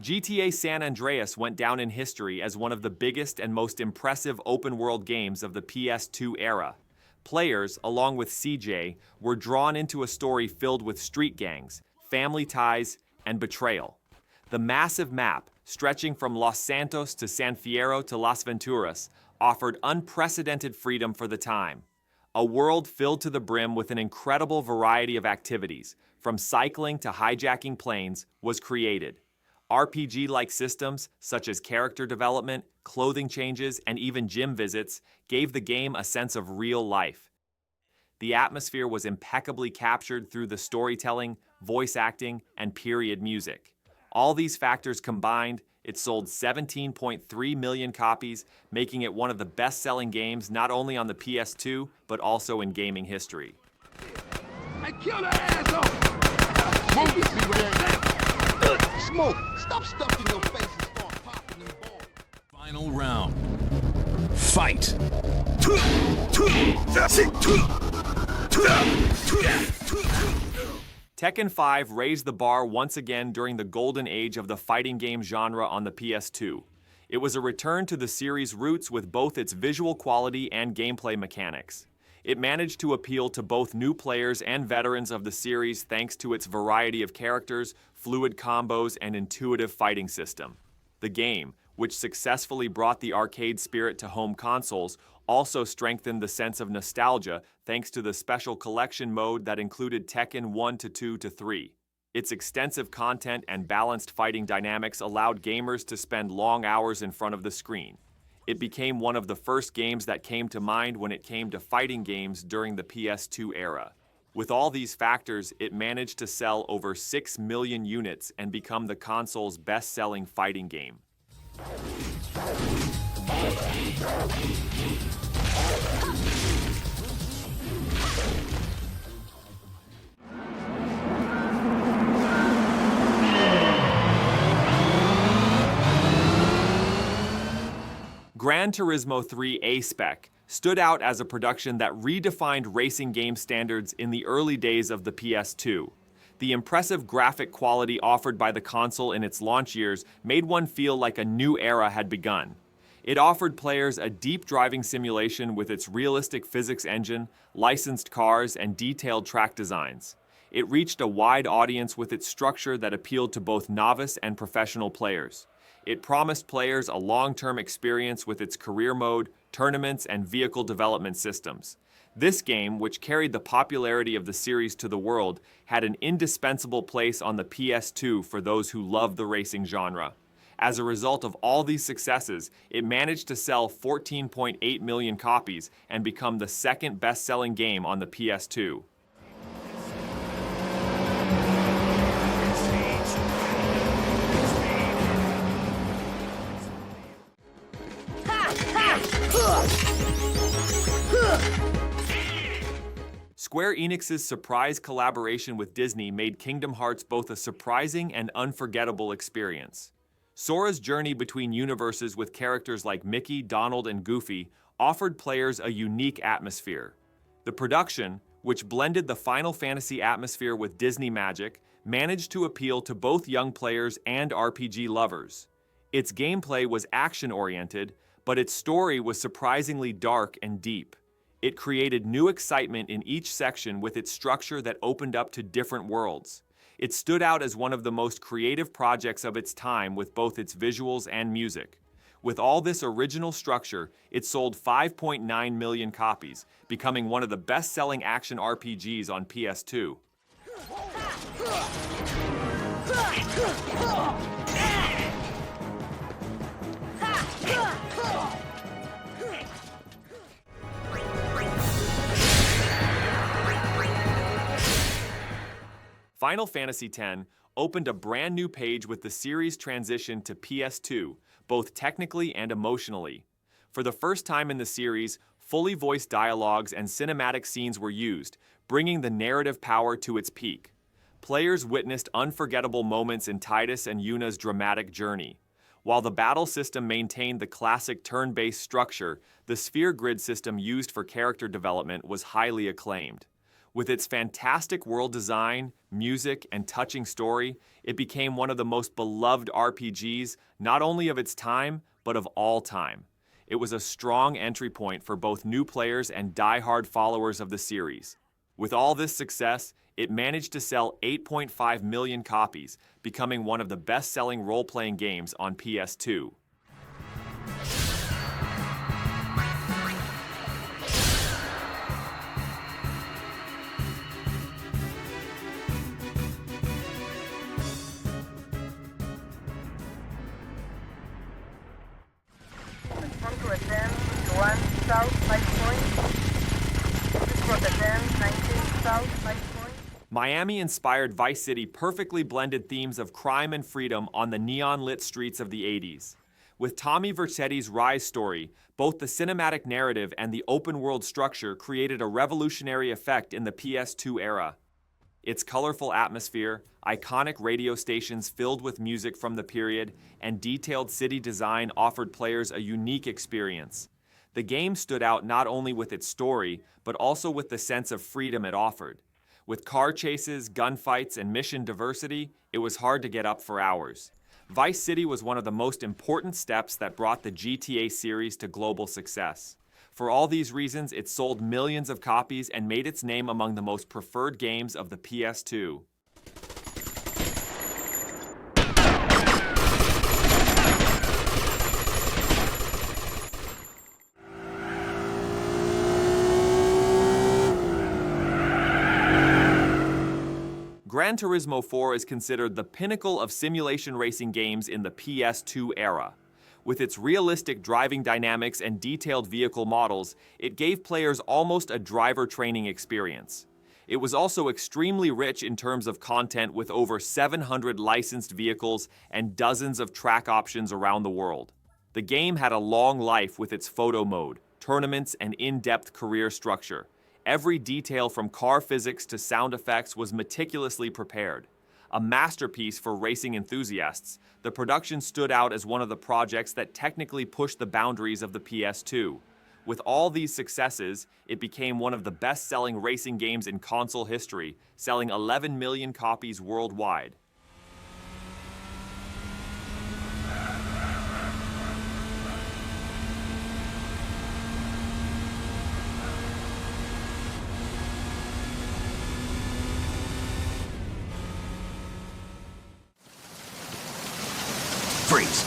GTA San Andreas went down in history as one of the biggest and most impressive open-world games of the PS2 era. Players, along with CJ, were drawn into a story filled with street gangs, family ties, and betrayal. The massive map, stretching from Los Santos to San Fierro to Las Venturas, offered unprecedented freedom for the time. A world filled to the brim with an incredible variety of activities, from cycling to hijacking planes, was created. RPG-like systems, such as character development, clothing changes, and even gym visits, gave the game a sense of real life. The atmosphere was impeccably captured through the storytelling, voice acting, and period music. All these factors combined, it sold 17.3 million copies, making it one of the best-selling games not only on the PS2, but also in gaming history. Hey, kill that asshole! Smoke, stop stuffing your face and start popping them balls. Final round. Fight! Tekken 5 raised the bar once again during the golden age of the fighting game genre on the PS2. It was a return to the series' roots with both its visual quality and gameplay mechanics. It managed to appeal to both new players and veterans of the series thanks to its variety of characters, fluid combos, and intuitive fighting system. The game, which successfully brought the arcade spirit to home consoles, also strengthened the sense of nostalgia thanks to the special collection mode that included Tekken 1 to 2 to 3. Its extensive content and balanced fighting dynamics allowed gamers to spend long hours in front of the screen. It became one of the first games that came to mind when it came to fighting games during the PS2 era. With all these factors, it managed to sell over 6 million units and become the console's best-selling fighting game. Gran Turismo 3 Aspec stood out as a production that redefined racing game standards in the early days of the PS2. The impressive graphic quality offered by the console in its launch years made one feel like a new era had begun. It offered players a deep driving simulation with its realistic physics engine, licensed cars, and detailed track designs. It reached a wide audience with its structure that appealed to both novice and professional players. It promised players a long-term experience with its career mode, tournaments, and vehicle development systems. This game, which carried the popularity of the series to the world, had an indispensable place on the PS2 for those who love the racing genre. As a result of all these successes, it managed to sell 14.8 million copies and become the second best-selling game on the PS2. Square Enix's surprise collaboration with Disney made Kingdom Hearts both a surprising and unforgettable experience. Sora's journey between universes with characters like Mickey, Donald, and Goofy offered players a unique atmosphere. The production, which blended the Final Fantasy atmosphere with Disney magic, managed to appeal to both young players and RPG lovers. Its gameplay was action-oriented, but its story was surprisingly dark and deep. It created new excitement in each section with its structure that opened up to different worlds. It stood out as one of the most creative projects of its time with both its visuals and music. With all this original structure, it sold 5.9 million copies, becoming one of the best-selling action RPGs on PS2. Final Fantasy X opened a brand new page with the series' transition to PS2, both technically and emotionally. For the first time in the series, fully voiced dialogues and cinematic scenes were used, bringing the narrative power to its peak. Players witnessed unforgettable moments in Tidus and Yuna's dramatic journey. While the battle system maintained the classic turn-based structure, the sphere grid system used for character development was highly acclaimed. With its fantastic world design, music, and touching story, it became one of the most beloved RPGs, not only of its time, but of all time. It was a strong entry point for both new players and die-hard followers of the series. With all this success, it managed to sell 8.5 million copies, becoming one of the best-selling role-playing games on PS2. To attempt 1 south 5 point. This was attempt 19 south 5 point. Miami-inspired Vice City perfectly blended themes of crime and freedom on the neon-lit streets of the 80s. With Tommy Vercetti's Rise story, both the cinematic narrative and the open-world structure created a revolutionary effect in the PS2 era. Its colorful atmosphere, iconic radio stations filled with music from the period, and detailed city design offered players a unique experience. The game stood out not only with its story, but also with the sense of freedom it offered. With car chases, gunfights, and mission diversity, it was hard to get up for hours. Vice City was one of the most important steps that brought the GTA series to global success. For all these reasons, it sold millions of copies and made its name among the most preferred games of the PS2. Gran Turismo 4 is considered the pinnacle of simulation racing games in the PS2 era. With its realistic driving dynamics and detailed vehicle models, it gave players almost a driver training experience. It was also extremely rich in terms of content with over 700 licensed vehicles and dozens of track options around the world. The game had a long life with its photo mode, tournaments, and in-depth career structure. Every detail from car physics to sound effects was meticulously prepared. A masterpiece for racing enthusiasts, the production stood out as one of the projects that technically pushed the boundaries of the PS2. With all these successes, it became one of the best-selling racing games in console history, selling 11 million copies worldwide. Freeze.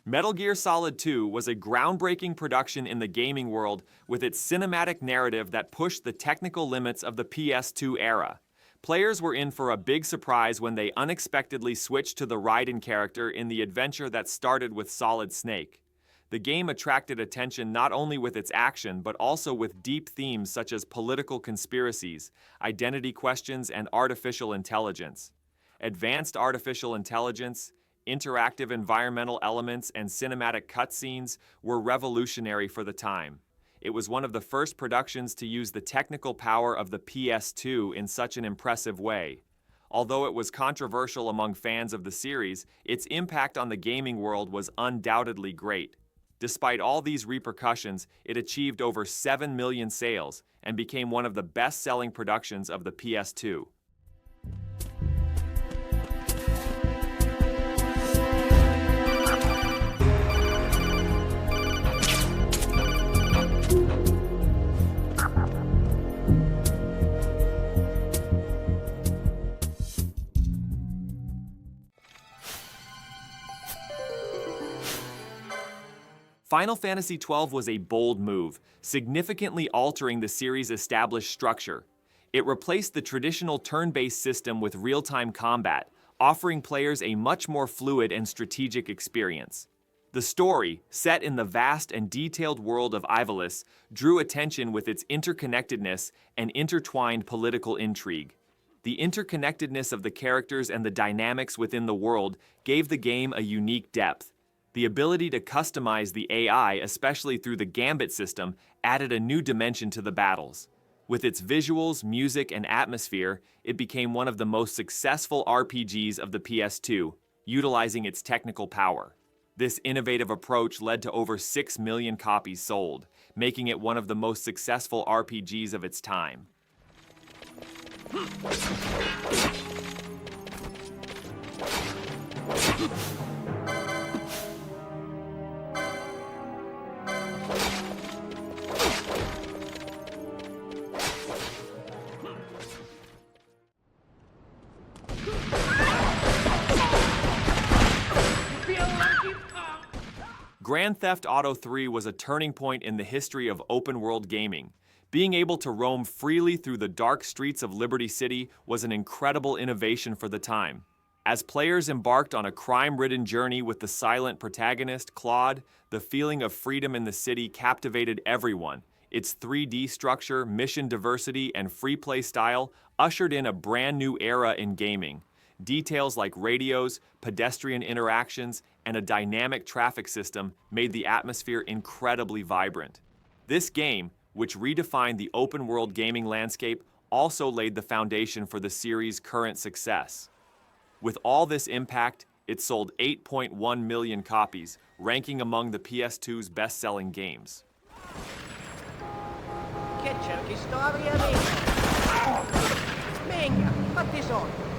Metal Gear Solid 2 was a groundbreaking production in the gaming world with its cinematic narrative that pushed the technical limits of the PS2 era. Players were in for a big surprise when they unexpectedly switched to the Raiden character in the adventure that started with Solid Snake. The game attracted attention not only with its action, but also with deep themes such as political conspiracies, identity questions, and artificial intelligence. Advanced artificial intelligence, interactive environmental elements, and cinematic cutscenes were revolutionary for the time. It was one of the first productions to use the technical power of the PS2 in such an impressive way. Although it was controversial among fans of the series, its impact on the gaming world was undoubtedly great. Despite all these repercussions, it achieved over 7 million sales and became one of the best-selling productions of the PS2. Final Fantasy XII was a bold move, significantly altering the series' established structure. It replaced the traditional turn-based system with real-time combat, offering players a much more fluid and strategic experience. The story, set in the vast and detailed world of Ivalice, drew attention with its interconnectedness and intertwined political intrigue. The interconnectedness of the characters and the dynamics within the world gave the game a unique depth. The ability to customize the AI, especially through the Gambit system, added a new dimension to the battles. With its visuals, music, and atmosphere, it became one of the most successful RPGs of the PS2, utilizing its technical power. This innovative approach led to over 6 million copies sold, making it one of the most successful RPGs of its time. Grand Theft Auto 3 was a turning point in the history of open-world gaming. Being able to roam freely through the dark streets of Liberty City was an incredible innovation for the time. As players embarked on a crime-ridden journey with the silent protagonist, Claude, the feeling of freedom in the city captivated everyone. Its 3D structure, mission diversity, and free play style ushered in a brand new era in gaming. Details like radios, pedestrian interactions, and a dynamic traffic system made the atmosphere incredibly vibrant. This game, which redefined the open-world gaming landscape, also laid the foundation for the series' current success. With all this impact, it sold 8.1 million copies, ranking among the PS2's best-selling games. Che cerchi storia, amico? Venga, fatti sotto.